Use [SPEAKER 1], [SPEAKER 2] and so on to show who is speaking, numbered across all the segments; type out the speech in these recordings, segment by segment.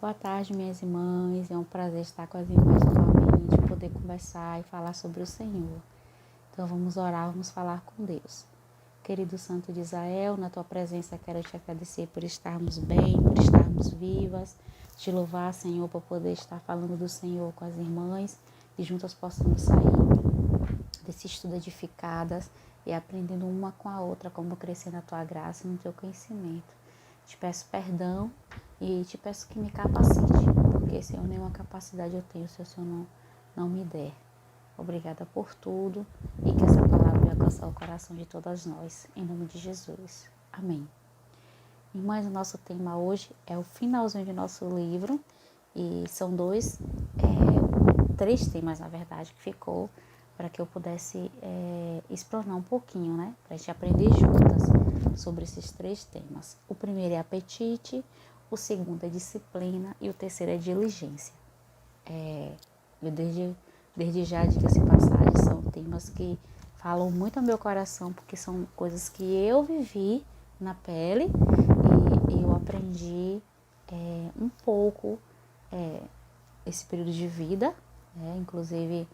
[SPEAKER 1] Boa tarde, minhas irmãs. É um prazer estar com as irmãs novamente, poder conversar e falar sobre o Senhor. Então vamos orar, vamos falar com Deus. Querido Santo de Israel, na tua presença quero te agradecer por estarmos bem, por estarmos vivas, te louvar, Senhor, por poder estar falando do Senhor com as irmãs e juntas possamos sair desse estudo edificadas e aprendendo uma com a outra como crescer na tua graça e no teu conhecimento. Te peço perdão e te peço que me capacite, porque, Senhor, nenhuma capacidade eu tenho se o Senhor não me der. Obrigada por tudo e que essa palavra venha alcançar o coração de todas nós, em nome de Jesus. Amém. Irmãs, o nosso tema hoje é o finalzinho de nosso livro e são três temas, na verdade, que ficou para que eu pudesse explorar um pouquinho, né? Para a gente aprender juntas sobre esses três temas. O primeiro é apetite, o segundo é disciplina e o terceiro é diligência. Eu desde já, diga-se passagem, são temas que falam muito ao meu coração, porque são coisas que eu vivi na pele e eu aprendi um pouco esse período de vida, inclusive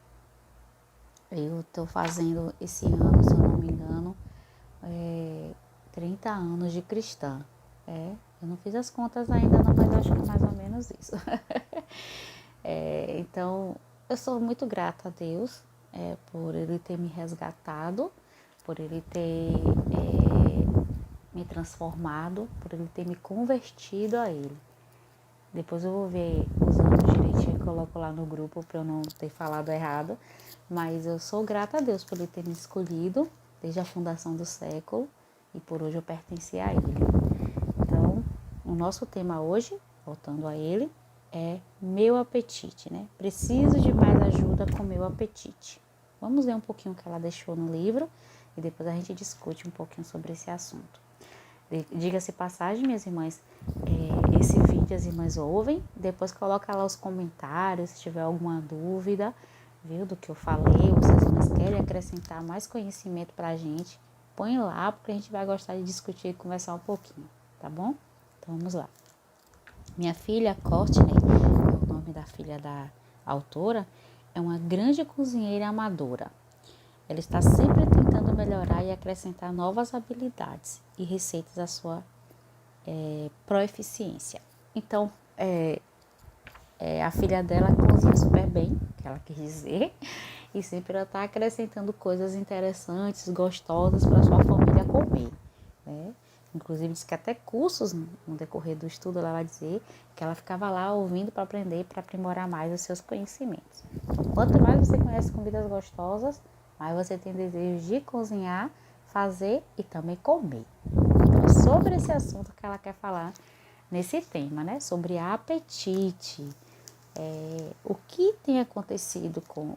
[SPEAKER 1] eu estou fazendo esse ano, se eu não me engano, 30 anos de cristã. Eu não fiz as contas ainda não, mas acho que é mais ou menos isso. Então, eu sou muito grata a Deus por Ele ter me resgatado, por Ele ter me transformado, por Ele ter me convertido a Ele. Depois eu vou ver os anos direitinho e coloco lá no grupo para eu não ter falado errado. Mas eu sou grata a Deus por Ele ter me escolhido desde a fundação do século e por hoje eu pertenci a Ele. Então, o nosso tema hoje, voltando a Ele, é meu apetite, né? Preciso de mais ajuda com meu apetite. Vamos ver um pouquinho o que ela deixou no livro e depois a gente discute um pouquinho sobre esse assunto. Diga-se passagem, minhas irmãs, esse vídeo as irmãs ouvem, depois coloca lá os comentários, se tiver alguma dúvida, viu, do que eu falei, ou se as irmãs querem acrescentar mais conhecimento pra gente, põe lá, porque a gente vai gostar de discutir e conversar um pouquinho, tá bom? Então vamos lá. Minha filha, Courtney, o nome da filha da autora, é uma grande cozinheira amadora. Ela está sempre tentando melhorar e acrescentar novas habilidades e receitas à sua proeficiência. Então, a filha dela cozinha super bem, que ela quis dizer, e sempre ela está acrescentando coisas interessantes, gostosas para sua família comer, né? Inclusive, diz que até cursos no decorrer do estudo, ela vai dizer que ela ficava lá ouvindo para aprender, para aprimorar mais os seus conhecimentos. Então, quanto mais você conhece comidas gostosas, mais você tem desejo de cozinhar, fazer e também comer. Então, é sobre esse assunto que ela quer falar nesse tema, né? Sobre apetite. O que tem acontecido com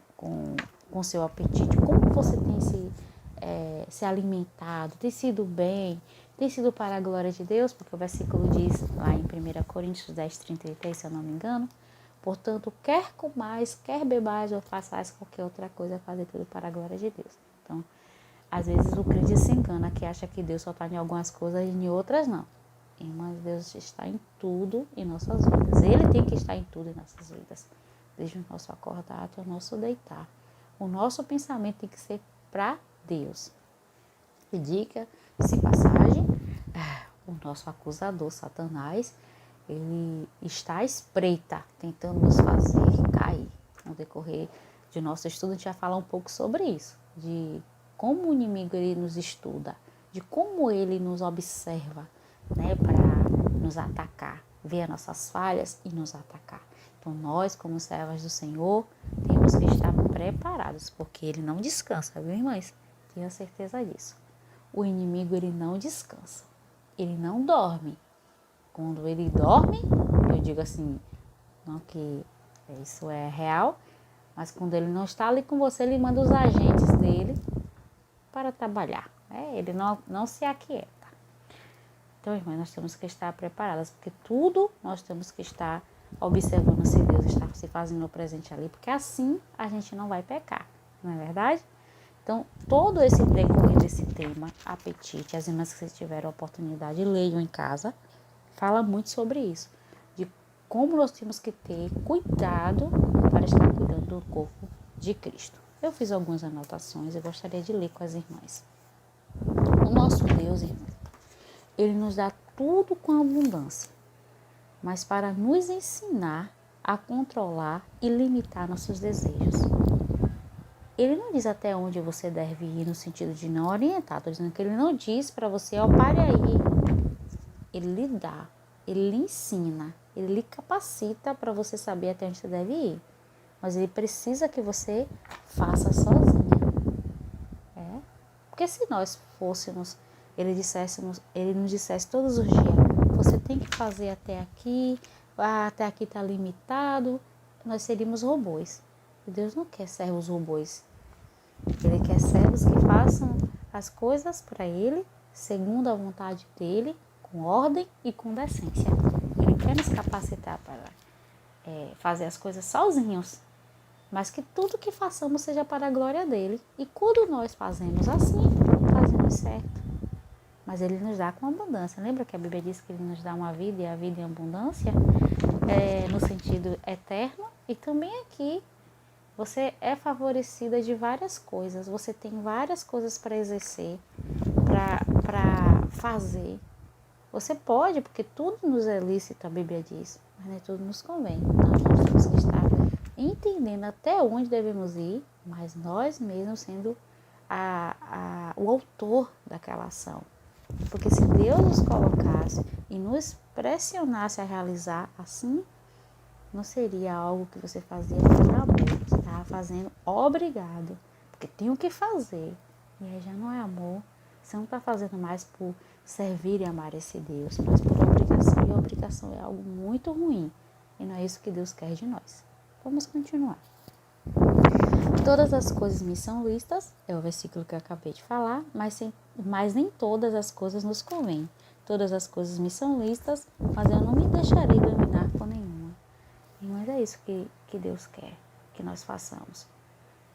[SPEAKER 1] o seu apetite? Como você tem se alimentado? Tem sido bem? Tem sido para a glória de Deus? Porque o versículo diz lá em 1 Coríntios 10:33, se eu não me engano. Portanto, quer comais, quer bebais ou façais qualquer outra coisa, fazer tudo para a glória de Deus. Então, às vezes o crente se engana, que acha que Deus só está em algumas coisas e em outras não. Mas Deus está em tudo em nossas vidas. Ele tem que estar em tudo em nossas vidas. Desde o nosso acordar até o nosso deitar. O nosso pensamento tem que ser para Deus. E diga-se passagem, o nosso acusador, Satanás, ele está à espreita, tentando nos fazer cair. No decorrer de nosso estudo, a gente vai falar um pouco sobre isso. De como o inimigo ele nos estuda. De como ele nos observa, né, para nos atacar, ver as nossas falhas e nos atacar. Então nós, como servas do Senhor, temos que estar preparados, porque ele não descansa, viu, irmãs? Tenha certeza disso. O inimigo ele não descansa, ele não dorme. Quando ele dorme, eu digo assim, não que isso é real, mas quando ele não está ali com você, ele manda os agentes dele para trabalhar. Ele não se aquieta. Então, irmãs, nós temos que estar preparadas, porque tudo nós temos que estar observando se Deus está se fazendo presente ali, porque assim a gente não vai pecar, não é verdade? Então, todo esse decorrer desse tema, apetite, as irmãs que vocês tiveram a oportunidade, leiam em casa, fala muito sobre isso, de como nós temos que ter cuidado para estar cuidando do corpo de Cristo. Eu fiz algumas anotações, eu gostaria de ler com as irmãs. O nosso Deus, irmão, Ele nos dá tudo com abundância, mas para nos ensinar a controlar e limitar nossos desejos. Ele não diz até onde você deve ir no sentido de não orientar. Estou dizendo que ele não diz para você, pare aí. Ele lhe dá, ele lhe ensina, ele lhe capacita para você saber até onde você deve ir. Mas ele precisa que você faça sozinha. Porque se nós fôssemos, ele nos dissesse todos os dias, você tem que fazer até aqui está limitado, nós seríamos robôs. E Deus não quer servos robôs. Ele quer servos que façam as coisas para Ele, segundo a vontade dEle, com ordem e com decência. Ele quer nos capacitar para fazer as coisas sozinhos, mas que tudo que façamos seja para a glória dEle. E quando nós fazemos assim, fazemos certo. Mas Ele nos dá com abundância. Lembra que a Bíblia diz que Ele nos dá uma vida e a vida em abundância? No sentido eterno. E também aqui, você é favorecida de várias coisas. Você tem várias coisas para exercer, para fazer. Você pode, porque tudo nos é lícito, a Bíblia diz, mas nem tudo nos convém. Então, nós temos que estar entendendo até onde devemos ir, mas nós mesmos sendo o autor daquela ação. Porque se Deus nos colocasse e nos pressionasse a realizar assim, não seria algo que você fazia por amor, você estava fazendo obrigado, porque tem o que fazer. E aí já não é amor, você não está fazendo mais por servir e amar esse Deus, mas por obrigação. E a obrigação é algo muito ruim, e não é isso que Deus quer de nós. Vamos continuar. Todas as coisas me são lícitas, é o versículo que eu acabei de falar, mas nem todas as coisas nos convêm. Todas as coisas me são lícitas, mas eu não me deixarei dominar por nenhuma. Mas é isso que Deus quer que nós façamos.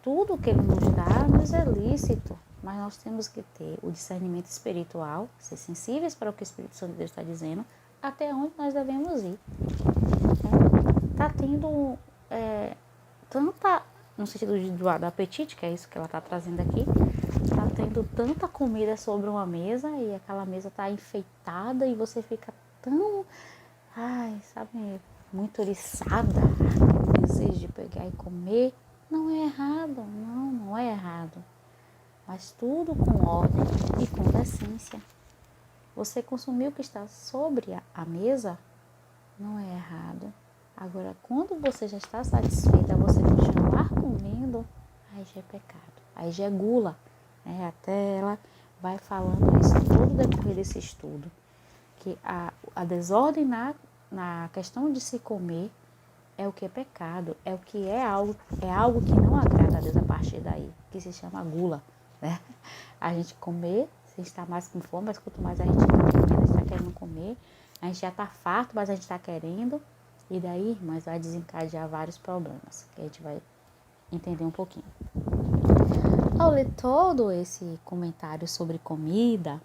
[SPEAKER 1] Tudo que Ele nos dá nos é lícito, mas nós temos que ter o discernimento espiritual, ser sensíveis para o que o Espírito Santo de Deus está dizendo, até onde nós devemos ir. Está tendo tanta, no sentido do apetite, que é isso que ela está trazendo aqui, está tendo tanta comida sobre uma mesa e aquela mesa está enfeitada e você fica tão, muito oriçada, o desejo de pegar e comer. Não é errado, não é errado. Mas tudo com ordem e com decência. Você consumir o que está sobre a mesa, não é errado. Agora, quando você já está satisfeita, você continuar comendo, aí já é pecado, aí já é gula. Até ela vai falando isso todo o decorrer desse estudo, que a desordem na questão de se comer é o que é pecado, é algo que não agrada a Deus a partir daí, que se chama gula, né? A gente comer, se está mais com fome, mas quanto mais a gente está comendo, a gente está querendo comer, a gente já está farto, mas a gente está querendo, e daí, irmãs, vai desencadear vários problemas, que a gente vai entender um pouquinho. Ao ler todo esse comentário sobre comida,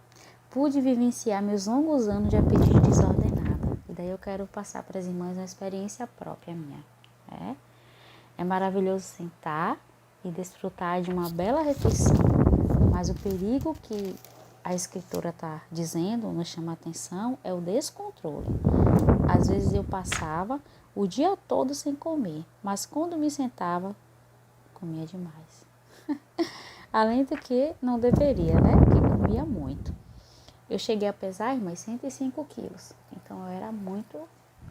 [SPEAKER 1] pude vivenciar meus longos anos de apetite desordenado. E daí eu quero passar para as irmãs uma experiência própria minha. É maravilhoso sentar e desfrutar de uma bela refeição, mas o perigo que a escritora está dizendo, nos chama a atenção, é o descontrole. Às vezes eu passava o dia todo sem comer, mas quando me sentava, comia demais. Além do que não deveria, porque comia muito. Eu cheguei a pesar, mas 105 quilos. Então eu era muito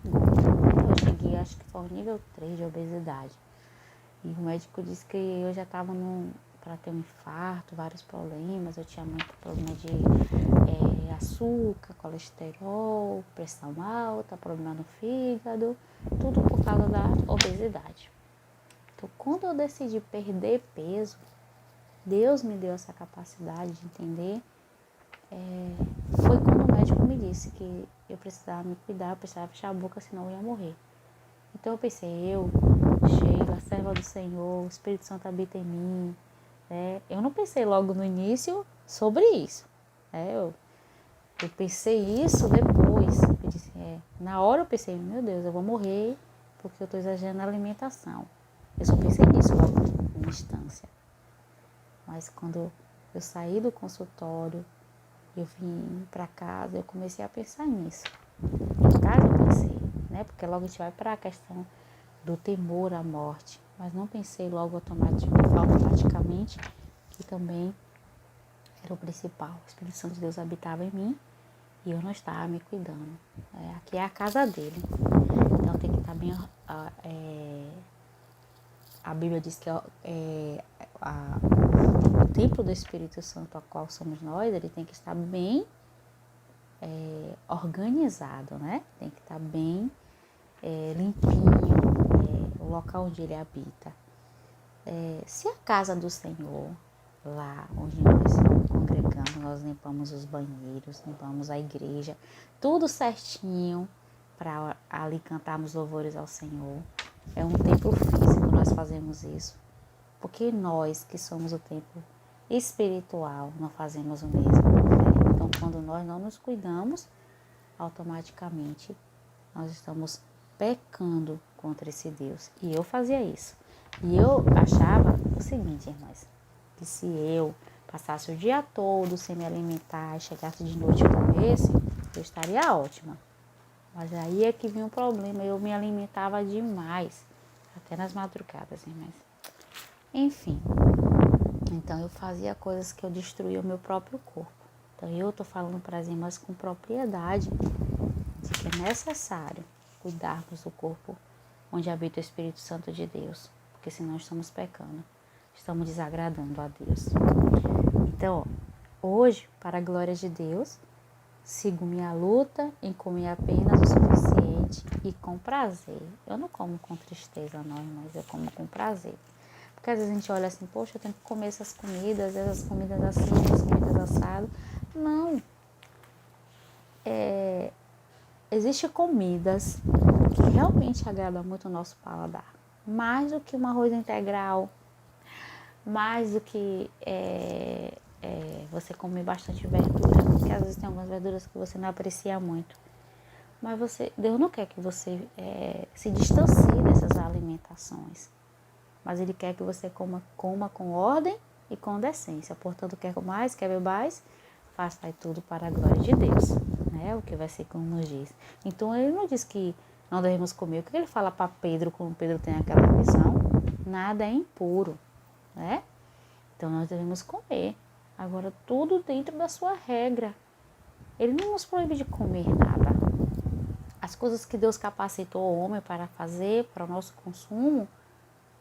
[SPEAKER 1] gorda. Eu cheguei, acho que foi ao nível 3 de obesidade. E o médico disse que eu já estava para ter um infarto, vários problemas. Eu tinha muito problema de açúcar, colesterol, pressão alta, problema no fígado. Tudo por causa da obesidade. Então, quando eu decidi perder peso, Deus me deu essa capacidade de entender. Foi quando o médico me disse que eu precisava me cuidar, eu precisava fechar a boca, senão eu ia morrer. Então eu pensei, Sheila, serva do Senhor, o Espírito Santo habita em mim. Eu não pensei logo no início sobre isso. Eu pensei isso depois. Eu disse, Na hora eu pensei, meu Deus, eu vou morrer porque eu estou exagerando na alimentação. Eu só pensei nisso logo em instância. Mas quando eu saí do consultório, eu vim para casa, eu comecei a pensar nisso. Em casa eu pensei, né? Porque logo a gente vai para a questão do temor à morte. Mas não pensei logo automaticamente que também era o principal. O Espírito Santo de Deus habitava em mim e eu não estava me cuidando. Aqui é a casa dele. Então tem que estar bem. A Bíblia diz que o templo do Espírito Santo, a qual somos nós, ele tem que estar bem organizado, né? Tem que estar bem limpinho, o local onde ele habita. Se a casa do Senhor, lá onde nós congregamos, nós limpamos os banheiros, limpamos a igreja, tudo certinho para ali cantarmos louvores ao Senhor. É um templo físico, nós fazemos isso. Porque nós que somos o templo espiritual não fazemos o mesmo. Né? Então, quando nós não nos cuidamos, automaticamente nós estamos pecando contra esse Deus. E eu fazia isso. E eu achava o seguinte, irmãs, que se eu passasse o dia todo sem me alimentar e chegasse de noite e comesse, eu estaria ótima. Mas aí é que vinha um problema, eu me alimentava demais, até nas madrugadas, irmãs. Enfim, então eu fazia coisas que eu destruía o meu próprio corpo. Então eu estou falando para as irmãs com propriedade de que é necessário cuidarmos do corpo onde habita o Espírito Santo de Deus, porque senão estamos pecando, estamos desagradando a Deus. Então, hoje, para a glória de Deus, sigo minha luta em comer apenas o suficiente e com prazer. Eu não como com tristeza não, irmãs, eu como com prazer. Porque às vezes a gente olha assim, poxa, eu tenho que comer essas comidas assim, essas comidas assadas. Não. Existem comidas que realmente agradam muito o nosso paladar. Mais do que um arroz integral, mais do que você comer bastante verdura, porque às vezes tem algumas verduras que você não aprecia muito. Mas Deus não quer que você se distancie dessas alimentações. Mas Ele quer que você coma com ordem e com decência. Portanto, quer mais, quer bebais, faça aí tudo para a glória de Deus. Né? O que vai ser como nos diz. Então, Ele não diz que não devemos comer. O que Ele fala para Pedro, quando Pedro tem aquela visão? Nada é impuro. Né? Então, nós devemos comer. Agora, tudo dentro da sua regra. Ele não nos proíbe de comer nada. As coisas que Deus capacitou o homem para fazer, para o nosso consumo,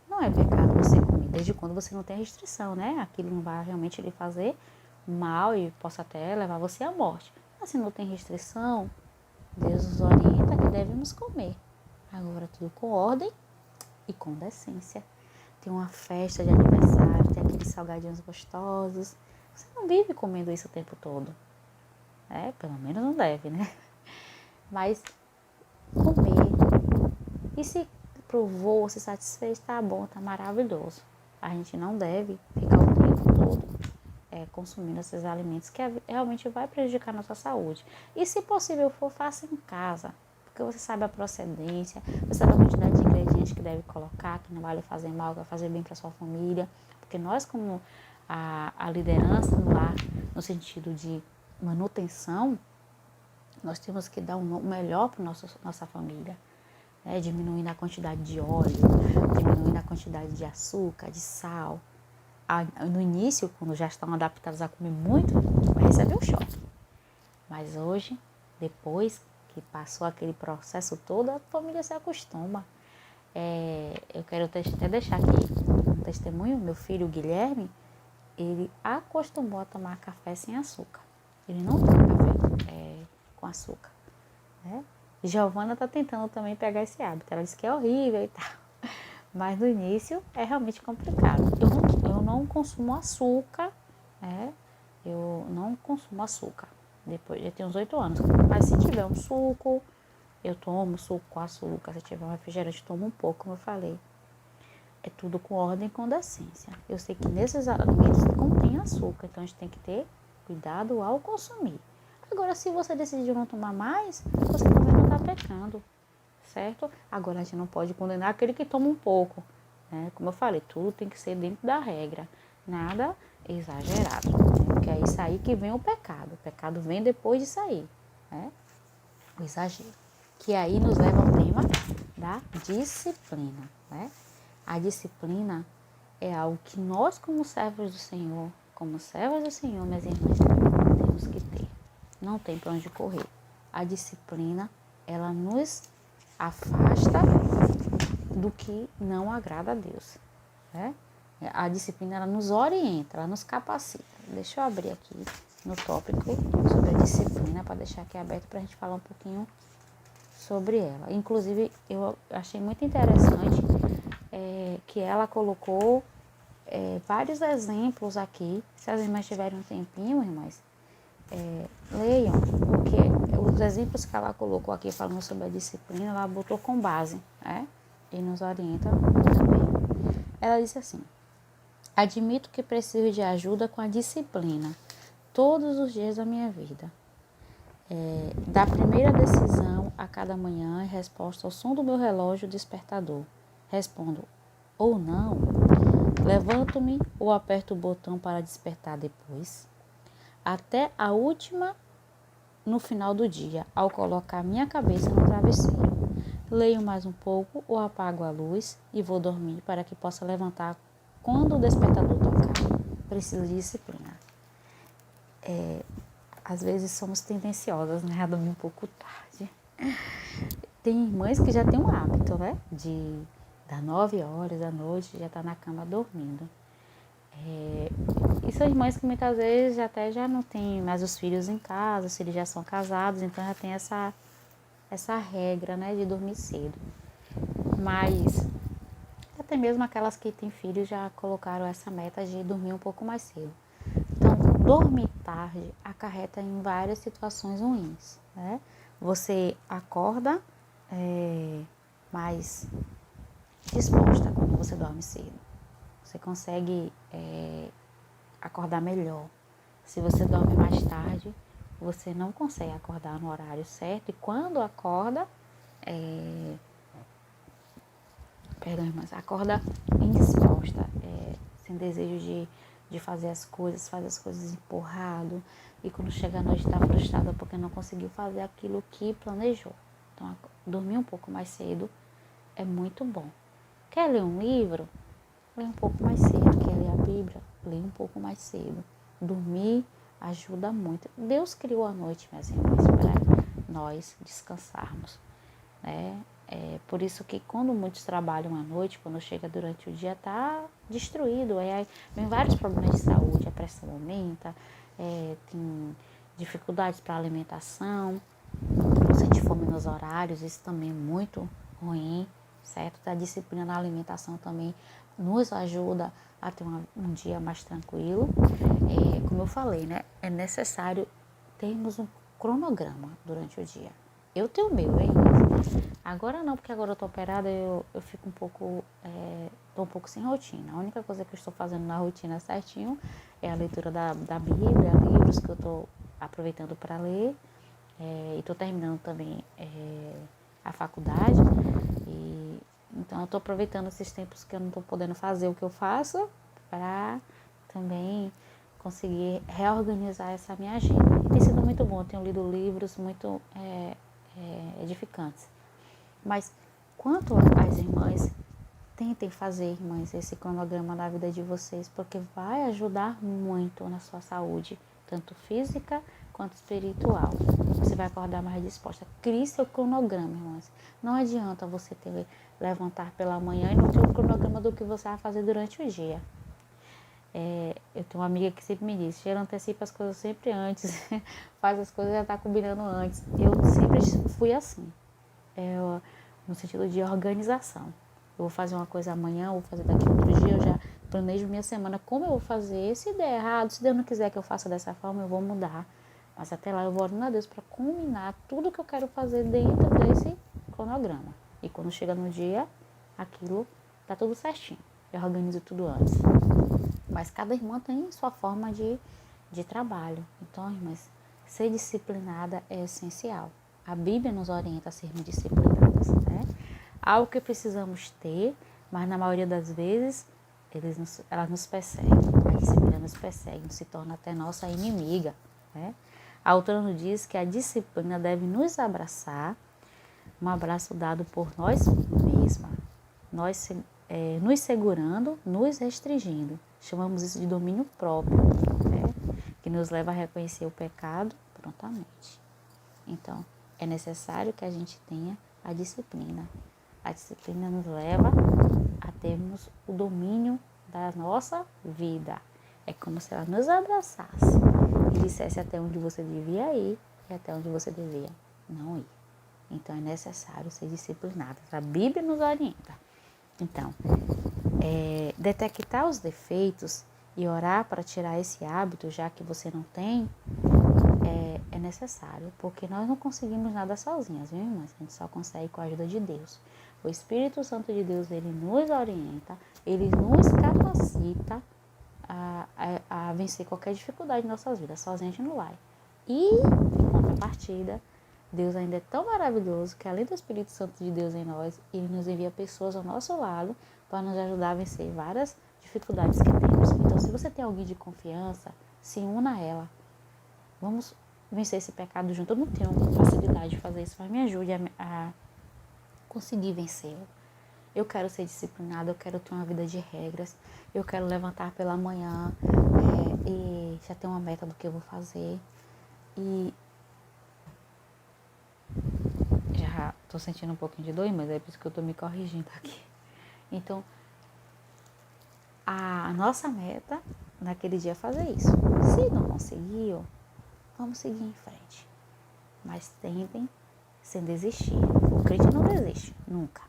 [SPEAKER 1] não é pecado você comer, desde quando você não tem restrição, né? Aquilo não vai realmente lhe fazer mal e possa até levar você à morte. Mas se não tem restrição, Deus nos orienta que devemos comer. Agora tudo com ordem e com decência. Tem uma festa de aniversário, tem aqueles salgadinhos gostosos. Você não vive comendo isso o tempo todo. Pelo menos não deve, né? Mas comer. E se provou, se satisfez, tá bom, tá maravilhoso. A gente não deve ficar o tempo todo consumindo esses alimentos que realmente vai prejudicar a nossa saúde. E se possível for, faça em casa, porque você sabe a procedência, você sabe a quantidade de ingredientes que deve colocar, que não vai lhe fazer mal, que vai fazer bem para sua família. Porque nós, como a liderança no lar, no sentido de manutenção, nós temos que dar o melhor para nossa família. Diminuindo a quantidade de óleo, diminuindo a quantidade de açúcar, de sal. No início, quando já estão adaptados a comer muito, vai receber um choque. Mas hoje, depois que passou aquele processo todo, a família se acostuma. Eu quero até deixar aqui um testemunho. Meu filho, Guilherme, ele acostumou a tomar café sem açúcar. Ele não toma café com açúcar, né? Giovana está tentando também pegar esse hábito. Ela disse que é horrível e tal. Mas no início é realmente complicado. Eu não consumo açúcar, né? Eu não consumo açúcar. Depois, já tem uns 8 anos. Mas se tiver um suco, eu tomo suco com açúcar. Se tiver um refrigerante, tomo um pouco, como eu falei. É tudo com ordem e com decência. Eu sei que nesses alimentos contém açúcar, então a gente tem que ter cuidado ao consumir. Agora, se você decidir não tomar mais, você também não está pecando, certo? Agora, a gente não pode condenar aquele que toma um pouco, né? Como eu falei, tudo tem que ser dentro da regra, nada exagerado, né? Porque é isso aí que vem o pecado. O pecado vem depois de sair, né? O exagero. Que aí nos leva ao tema da disciplina, né? A disciplina é algo que nós, como servos do Senhor, minhas irmãs, temos que ter. Não tem para onde correr. A disciplina, ela nos afasta do que não agrada a Deus, né? A disciplina, ela nos orienta, ela nos capacita. Deixa eu abrir aqui no tópico sobre a disciplina, para deixar aqui aberto para a gente falar um pouquinho sobre ela. Inclusive, eu achei muito interessante que ela colocou vários exemplos aqui. Se as irmãs tiverem um tempinho, irmãs, leiam, porque os exemplos que ela colocou aqui falando sobre a disciplina, ela botou com base, né? E nos orienta também. Ela disse assim: admito que preciso de ajuda com a disciplina todos os dias da minha vida. Da primeira decisão a cada manhã em resposta ao som do meu relógio despertador. Respondo ou não, levanto-me ou aperto o botão para despertar depois. Até a última no final do dia, ao colocar minha cabeça no travesseiro. Leio mais um pouco ou apago a luz e vou dormir para que possa levantar quando o despertador tocar. Preciso de disciplina. Às vezes somos tendenciosas, né? A dormir um pouco tarde. Tem irmãs que já têm um hábito, né? De dar 9 horas da noite já tá na cama dormindo. E são irmãs que muitas vezes até já não tem mais os filhos em casa, os filhos já são casados, então já tem essa regra, né, de dormir cedo. Mas até mesmo aquelas que têm filhos já colocaram essa meta de dormir um pouco mais cedo. Então, dormir tarde acarreta em várias situações ruins, né? Você acorda mais disposta quando você dorme cedo. Você consegue acordar melhor. Se você dorme mais tarde, você não consegue acordar no horário certo. E quando acorda, acorda indisposta, sem desejo de fazer as coisas, faz as coisas empurrado. E quando chega a noite está frustrada porque não conseguiu fazer aquilo que planejou. Então, dormir um pouco mais cedo é muito bom. Quer ler um livro? Lê um pouco mais cedo. Quer ler a Bíblia? Lê um pouco mais cedo. Dormir ajuda muito. Deus criou a noite, minhas irmãs, para nós descansarmos, né? Por isso que quando muitos trabalham à noite, quando chega durante o dia, está destruído. Vem vários problemas de saúde, a pressão aumenta, tem dificuldades para alimentação, sente fome nos horários, isso também é muito ruim, certo? A disciplina na alimentação também nos ajuda a ter um dia mais tranquilo. Como eu falei, né? É necessário termos um cronograma durante o dia. Eu tenho o meu, hein? Agora não, porque agora eu tô operada, eu fico tô um pouco sem rotina. A única coisa que eu estou fazendo na rotina certinho é a leitura da Bíblia, livros que eu tô aproveitando para ler. E estou terminando também a faculdade. Então eu estou aproveitando esses tempos que eu não estou podendo fazer o que eu faço para também conseguir reorganizar essa minha agenda. E tem sido muito bom, eu tenho lido livros muito edificantes. Mas quanto às irmãs, tentem fazer, irmãs, esse cronograma na vida de vocês, porque vai ajudar muito na sua saúde, tanto física quanto espiritual. Você vai acordar mais disposta. Crie seu cronograma, irmãs. Não adianta você levantar pela manhã e não ter um cronograma do que você vai fazer durante o dia. Eu tenho uma amiga que sempre me diz: ela antecipa as coisas sempre antes, faz as coisas e já está combinando antes. Eu sempre fui assim, no sentido de organização. Eu vou fazer uma coisa amanhã, eu vou fazer daqui a outro dia, eu já planejo minha semana, como eu vou fazer. Se der errado, se Deus não quiser que eu faça dessa forma, eu vou mudar. Mas até lá eu vou orando a Deus para combinar tudo que eu quero fazer dentro desse cronograma. E quando chega no dia, aquilo tá tudo certinho. Eu organizo tudo antes. Mas cada irmã tem sua forma de trabalho. Então, irmãs, ser disciplinada é essencial. A Bíblia nos orienta a sermos disciplinadas, né? Algo que precisamos ter, mas na maioria das vezes ela nos persegue, a disciplina nos persegue, se torna até nossa inimiga, né? A autora nos diz que a disciplina deve nos abraçar, um abraço dado por nós mesmas, nos segurando, nos restringindo. Chamamos isso de domínio próprio, né? Que nos leva a reconhecer o pecado prontamente. Então, é necessário que a gente tenha a disciplina. A disciplina nos leva a termos o domínio da nossa vida. É como se ela nos abraçasse e dissesse até onde você devia ir e até onde você devia não ir. Então, é necessário ser disciplinado. A Bíblia nos orienta. Então, detectar os defeitos e orar para tirar esse hábito, já que você não tem, é necessário, porque nós não conseguimos nada sozinhas, viu, irmãs? A gente só consegue com a ajuda de Deus. O Espírito Santo de Deus, ele nos orienta, ele nos capacita a vencer qualquer dificuldade em nossas vidas. Sozinho a gente não vai. E, em contrapartida, Deus ainda é tão maravilhoso que, além do Espírito Santo de Deus em nós, ele nos envia pessoas ao nosso lado para nos ajudar a vencer várias dificuldades que temos. Então, se você tem alguém de confiança, se una a ela. Vamos vencer esse pecado junto. Eu não tenho facilidade de fazer isso, mas me ajude a conseguir vencê-lo. Eu quero ser disciplinada, eu quero ter uma vida de regras, eu quero levantar pela manhã e já ter uma meta do que eu vou fazer. E já estou sentindo um pouquinho de dor, mas é por isso que eu estou me corrigindo aqui. Então, a nossa meta naquele dia é fazer isso. Se não conseguiu, vamos seguir em frente. Mas tentem sem desistir. O crente não desiste, nunca.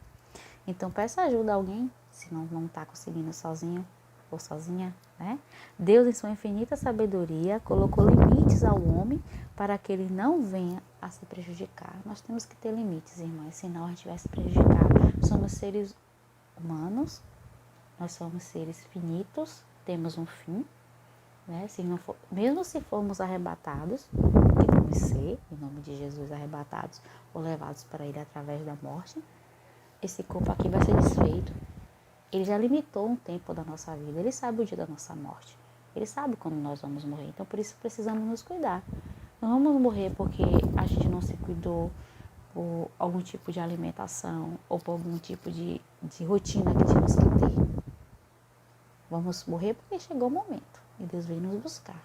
[SPEAKER 1] Então, peça ajuda a alguém, se não está conseguindo sozinho ou sozinha, né? Deus, em sua infinita sabedoria, colocou limites ao homem para que ele não venha a se prejudicar. Nós temos que ter limites, irmãs, senão a gente vai se prejudicar. Somos seres humanos, nós somos seres finitos, temos um fim, né? Mesmo se formos arrebatados, que vamos ser, em nome de Jesus, arrebatados ou levados para ele através da morte, esse corpo aqui vai ser desfeito. Ele já limitou um tempo da nossa vida, ele sabe o dia da nossa morte, ele sabe quando nós vamos morrer, então por isso precisamos nos cuidar. Não vamos morrer porque a gente não se cuidou por algum tipo de alimentação ou por algum tipo de rotina que tínhamos que ter. Vamos morrer porque chegou o momento e Deus veio nos buscar,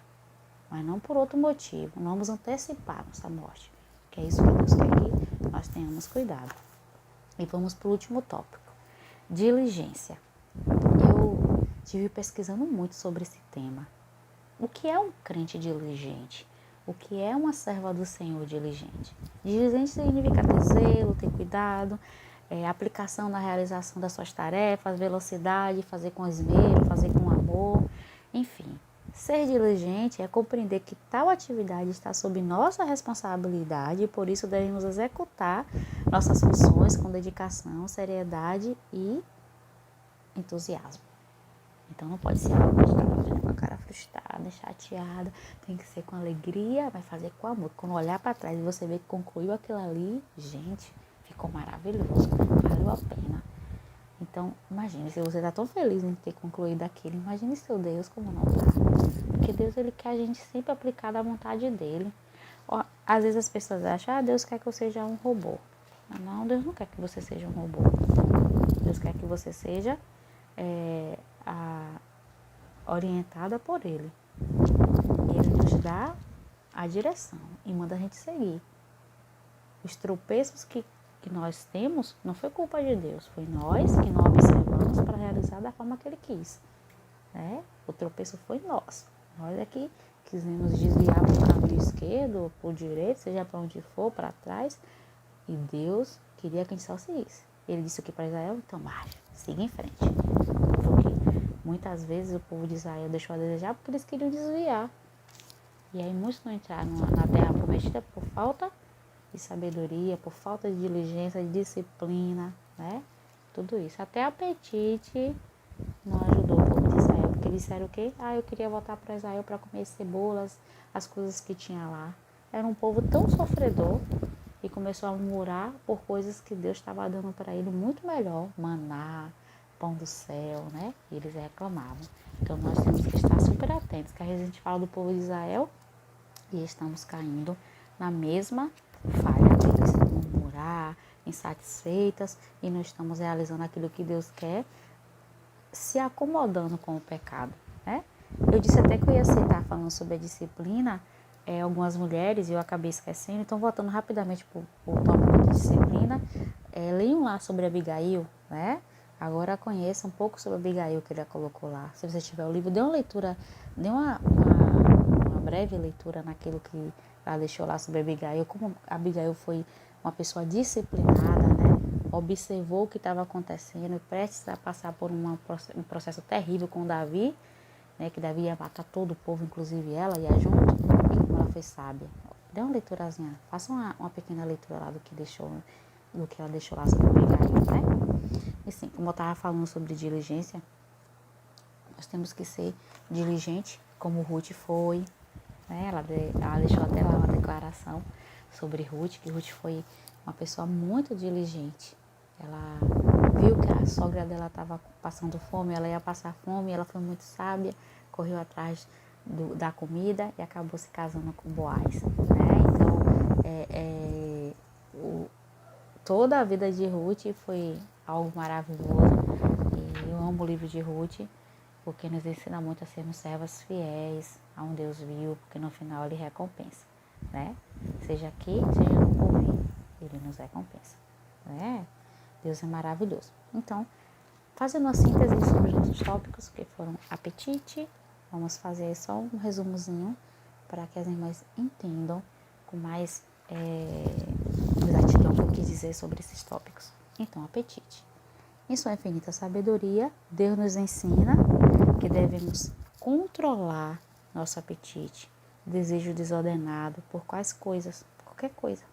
[SPEAKER 1] mas não por outro motivo. Não vamos antecipar nossa morte, que é isso que Deus quer que nós tenhamos cuidado. E vamos para o último tópico, diligência. Eu estive pesquisando muito sobre esse tema. O que é um crente diligente? O que é uma serva do Senhor diligente? Diligente significa ter zelo, ter cuidado, aplicação na realização das suas tarefas, velocidade, fazer com esmero, fazer com amor, enfim. Ser diligente é compreender que tal atividade está sob nossa responsabilidade e por isso devemos executar nossas funções com dedicação, seriedade e entusiasmo. Então não pode ser algo que a gente está fazendo com a cara frustrada, chateada, tem que ser com alegria, vai fazer com amor. Quando olhar para trás e você ver que concluiu aquilo ali, gente, ficou maravilhoso, valeu a pena. Então, imagine, se você está tão feliz em ter concluído aquilo, imagine seu Deus como não está. Porque Deus, ele quer a gente sempre aplicar da vontade dele. Às vezes as pessoas acham, Deus quer que eu seja um robô. Não, Deus não quer que você seja um robô. Deus quer que você seja orientada por ele. Ele nos dá a direção e manda a gente seguir. Os tropeços que nós temos não foi culpa de Deus, foi nós que não observamos para realizar da forma que ele quis, né? O tropeço foi nosso. Nós é que quisemos desviar para o caminho esquerdo, para o direito, seja para onde for, para trás, e Deus queria que a gente só seguisse. Ele disse aqui para Israel, então siga em frente. Porque muitas vezes o povo de Israel deixou a desejar porque eles queriam desviar. E aí muitos não entraram na terra prometida por falta de sabedoria, por falta de diligência, de disciplina, né? Tudo isso. Até apetite não ajudou o povo de Israel. Porque eles disseram o quê? Eu queria voltar para Israel para comer cebolas, as coisas que tinha lá. era um povo tão sofredor e começou a murmurar por coisas que Deus estava dando para ele muito melhor, maná, pão do céu, né? E eles reclamavam. Então nós temos que estar super atentos, que às vezes a gente fala do povo de Israel e estamos caindo na mesma falha deles, murmurar, insatisfeitas, e não estamos realizando aquilo que Deus quer, se acomodando com o pecado, né? Eu disse até que eu ia citar falando sobre a disciplina, algumas mulheres, e eu acabei esquecendo, então voltando rapidamente para o tópico de disciplina, leiam lá sobre Abigail, né? Agora conheça um pouco sobre Abigail que ele colocou lá. Se você tiver o livro, dê uma leitura, dê uma breve leitura naquilo que ela deixou lá sobre Abigail, como Abigail foi uma pessoa disciplinada, né? Observou o que estava acontecendo, prestes a passar por um processo terrível com Davi, né? Que Davi ia matar todo o povo, inclusive ela, ia junto, e como ela foi sábia. Dê uma leiturazinha, faça uma pequena leitura lá do que ela deixou lá sobre Abigail, né? E sim, como eu estava falando sobre diligência, nós temos que ser diligente, como Ruth foi, né? Ela deixou até lá uma declaração sobre Ruth, que Ruth foi uma pessoa muito diligente. Ela viu que a sogra dela estava passando fome, ela ia passar fome, ela foi muito sábia, correu atrás da comida e acabou se casando com Boaz, né? Então, toda a vida de Ruth foi algo maravilhoso. E eu amo o livro de Ruth, porque nos ensina muito a sermos servas fiéis a um Deus vivo, porque no final ele recompensa, né? Seja aqui, seja no porvir, ele nos recompensa, né? Deus é maravilhoso. Então, fazendo uma síntese sobre os nossos tópicos, que foram apetite, vamos fazer só um resumozinho para que as irmãs entendam com mais exatidão o que eu quis dizer sobre esses tópicos. Então, apetite. Em sua infinita sabedoria, Deus nos ensina que devemos controlar nosso apetite, desejo desordenado por quais coisas, qualquer coisa.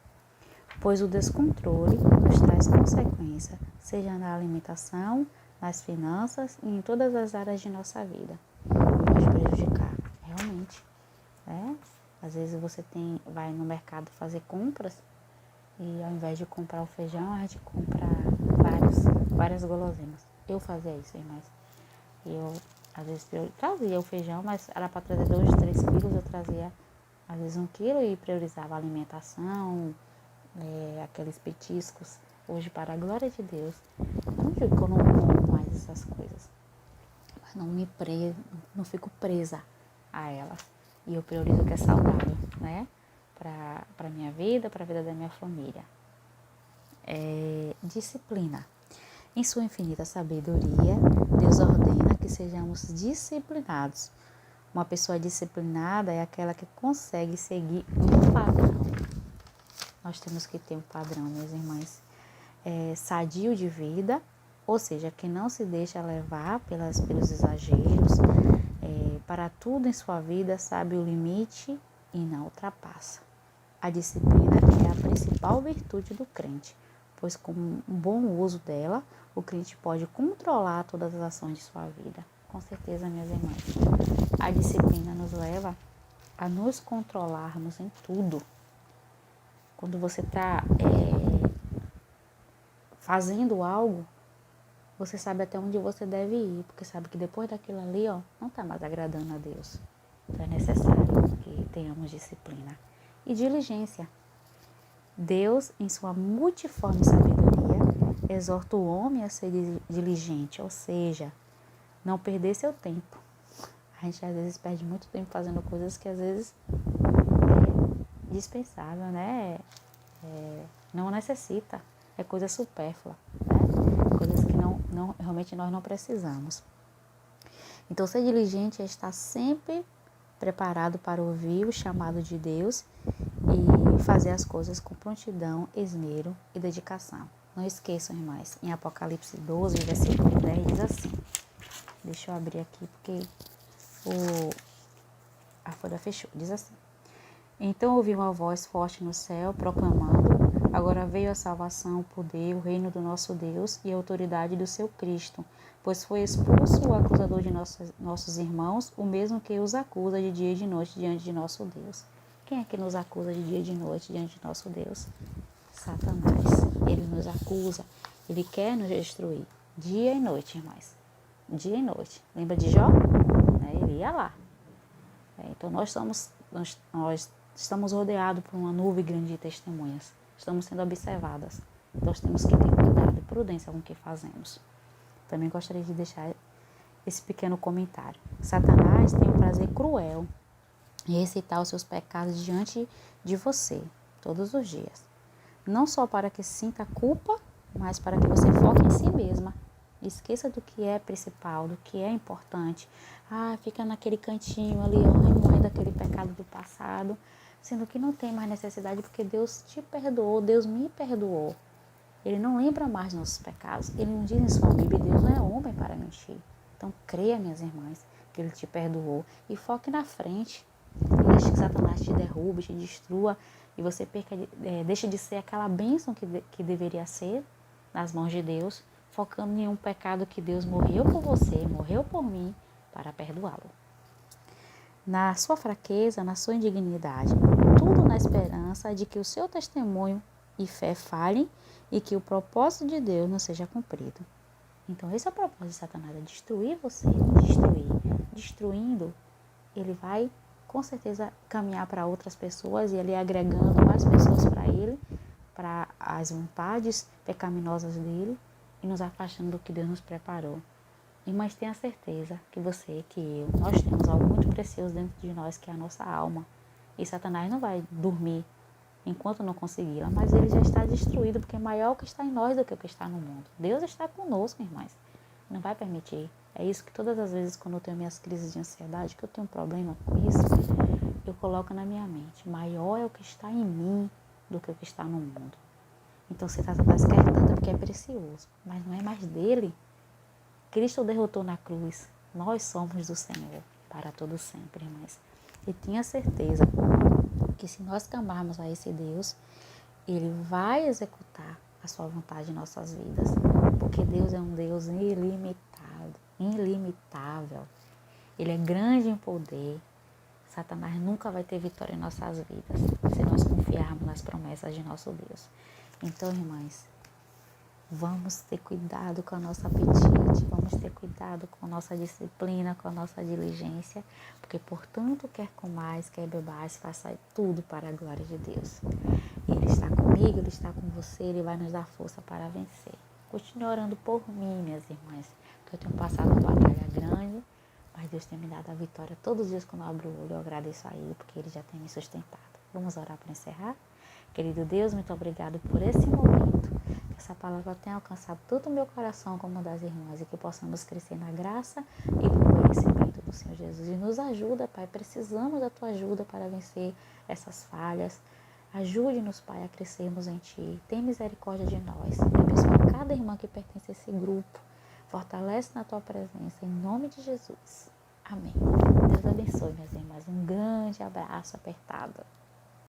[SPEAKER 1] Pois o descontrole nos traz consequência, seja na alimentação, nas finanças e em todas as áreas de nossa vida. Pode prejudicar, realmente, né? Às vezes você vai no mercado fazer compras e ao invés de comprar o feijão, a gente compra várias guloseimas. Eu fazia isso, irmãs. Eu, às vezes, eu trazia o feijão, mas era para trazer 2, 3 quilos, eu trazia, às vezes, 1 quilo e priorizava a alimentação, aqueles petiscos. Hoje, para a glória de Deus, não digo que eu não como mais essas coisas, mas não fico presa a elas. E eu priorizo o que é saudável, né? Para a minha vida, para a vida da minha família. Disciplina. Em sua infinita sabedoria, Deus ordena que sejamos disciplinados. Uma pessoa disciplinada é aquela que consegue seguir um padrão. Nós temos que ter um padrão, minhas irmãs. Sadio de vida, ou seja, que não se deixa levar pelos exageros. Para tudo em sua vida sabe o limite e não ultrapassa. A disciplina é a principal virtude do crente, pois com um bom uso dela, o crente pode controlar todas as ações de sua vida. Com certeza, minhas irmãs. A disciplina nos leva a nos controlarmos em tudo. Quando você está fazendo algo, você sabe até onde você deve ir, porque sabe que depois daquilo ali, não está mais agradando a Deus. Então é necessário que tenhamos disciplina e diligência. Deus, em sua multiforme sabedoria, exorta o homem a ser diligente, ou seja, não perder seu tempo. A gente às vezes perde muito tempo fazendo coisas que às vezes é dispensável, né? Não necessita, é coisa supérflua, né? Coisas que realmente nós não precisamos. Então, ser diligente é estar sempre preparado para ouvir o chamado de Deus e fazer as coisas com prontidão, esmero e dedicação. Não esqueçam, irmãs, em Apocalipse 12, versículo 10, diz assim. Deixa eu abrir aqui porque a folha fechou. Diz assim. Então ouvi uma voz forte no céu, proclamando: agora veio a salvação, o poder, o reino do nosso Deus e a autoridade do seu Cristo, pois foi expulso o acusador de nossos irmãos, o mesmo que os acusa de dia e de noite diante de nosso Deus. Quem é que nos acusa de dia e de noite diante de nosso Deus? Satanás. Ele nos acusa, ele quer nos destruir. Dia e noite, irmãs. Dia e noite. Lembra de Jó? Ele ia lá. Então nós estamos rodeados por uma nuvem grande de testemunhas. Estamos sendo observadas. Nós temos que ter cuidado e prudência com o que fazemos. Também gostaria de deixar esse pequeno comentário. Satanás tem um prazer cruel em recitar os seus pecados diante de você, todos os dias. Não só para que sinta culpa, mas para que você foque em si mesma. Esqueça do que é principal, do que é importante. Fica naquele cantinho ali, remoendo aquele pecado do passado, sendo que não tem mais necessidade, porque Deus te perdoou, Deus me perdoou. Ele não lembra mais dos nossos pecados. Ele não diz em sua Bíblia, Deus não é homem para mentir. Então creia, minhas irmãs, que Ele te perdoou e foque na frente. Não deixe que Satanás te derrube, te destrua e você deixe de ser aquela bênção que deveria ser nas mãos de Deus, focando em um pecado que Deus morreu por você, morreu por mim, para perdoá-lo. Na sua fraqueza, na sua indignidade, tudo na esperança de que o seu testemunho e fé falhem e que o propósito de Deus não seja cumprido. Então esse é o propósito de Satanás, é destruir você, destruir. Destruindo, ele vai com certeza caminhar para outras pessoas e ele agregando mais pessoas para ele, para as vontades pecaminosas dele e nos afastando do que Deus nos preparou. Mas tenha certeza que você, que eu, nós temos algo muito precioso dentro de nós, que é a nossa alma. E Satanás não vai dormir enquanto não consegui-la, mas ele já está destruído, porque é maior o que está em nós do que o que está no mundo. Deus está conosco, irmãs. Não vai permitir. É isso que todas as vezes, quando eu tenho minhas crises de ansiedade, que eu tenho um problema com isso, eu coloco na minha mente. Maior é o que está em mim do que o que está no mundo. Então, se Satanás quer tanto, é porque é precioso, mas não é mais dele. Cristo derrotou na cruz. Nós somos do Senhor para todo sempre, irmãs. E tenha certeza que se nós clamarmos a esse Deus, Ele vai executar a sua vontade em nossas vidas. Porque Deus é um Deus ilimitável. Ele é grande em poder. Satanás nunca vai ter vitória em nossas vidas, se nós confiarmos nas promessas de nosso Deus. Então, irmãs, vamos ter cuidado com a nossa apetite, vamos ter cuidado com a nossa disciplina, com a nossa diligência, porque portanto quer comais, quer bebais, faça tudo para a glória de Deus. Ele está comigo, Ele está com você, Ele vai nos dar força para vencer. Continue orando por mim, minhas irmãs, porque eu tenho passado uma batalha grande, mas Deus tem me dado a vitória todos os dias quando eu abro o olho. Eu agradeço a Ele, porque Ele já tem me sustentado. Vamos orar para encerrar? Querido Deus, muito obrigado por esse momento. Que essa palavra tenha alcançado tanto o meu coração como o das irmãs e que possamos crescer na graça e no conhecimento do Senhor Jesus. E nos ajuda, Pai, precisamos da Tua ajuda para vencer essas falhas. Ajude-nos, Pai, a crescermos em Ti. Tem misericórdia de nós. Eu abençoe cada irmã que pertence a esse grupo. Fortalece na Tua presença, em nome de Jesus. Amém. Deus abençoe, minhas irmãs. Um grande abraço apertado.